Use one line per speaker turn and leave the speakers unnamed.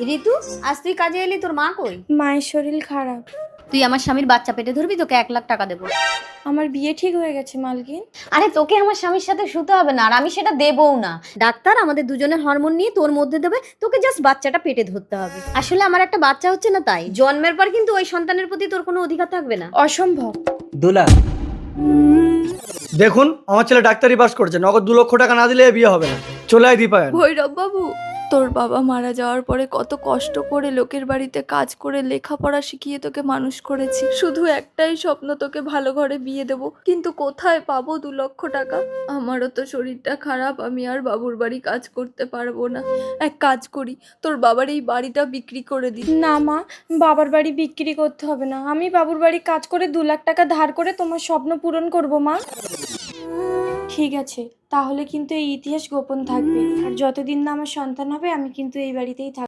ঋতু, আজ তুই কাজে এলি, তোর মা কই?
মায়ের শরীর খারাপ।
তুই আমার স্বামীর বাচ্চা পেটে ধরবি, তোকে 1,00,000 টাকা দেবো।
আমার বিয়ে ঠিক হয়ে গেছে মালকিন।
আরে তোকে আমার স্বামীর সাথে শুতে হবে না, আর আমি সেটা দেবও না। ডাক্তার আমাদের দুজনের হরমোন নিয়ে তোর মধ্যে দেবে, তোকে জাস্ট বাচ্চাটা পেটে ধরতে হবে। আসলে আমার একটা বাচ্চা হচ্ছে না, তাই জন্মের পর কিন্তু ওই সন্তানের প্রতি তোর কোনো অধিকার থাকবে না।
অসম্ভব।
2 লাখ।
দেখুন, আমার ছেলে ডাক্তারি পাস করছে, নগদ 2 লক্ষ টাকা না দিলে বিয়ে হবে না। চলে আয় দীপায়ন।
ভৈরব বাবু, তোর বাবা মারা যাওয়ার পরে কত কষ্ট করে লোকের বাড়িতে কাজ করে লেখাপড়া শিখিয়ে তোকে মানুষ করেছি। শুধু একটাই স্বপ্ন, তোকে ভালো ঘরে বিয়ে দেব, কিন্তু কোথায় পাবো 2 লক্ষ টাকা? আমারও তো শরীরটা খারাপ, আমি আর বাবুর বাড়ি কাজ করতে পারবো না। এক কাজ করি, তোর বাবার এই বাড়িটা বিক্রি করে দিই।
না মা, বাবার বাড়ি বিক্রি করতে হবে না। আমি বাবুর বাড়ি কাজ করে 2 লাখ টাকা ধার করে তোমার স্বপ্ন পূরণ করব মা। ঠিক আছে, তাহলে কিন্তু এই ইতিহাস গোপন থাকবে, আর যতদিন না আমার সন্তান হবে আমি কিন্তু এই বাড়িতেই থাকবো।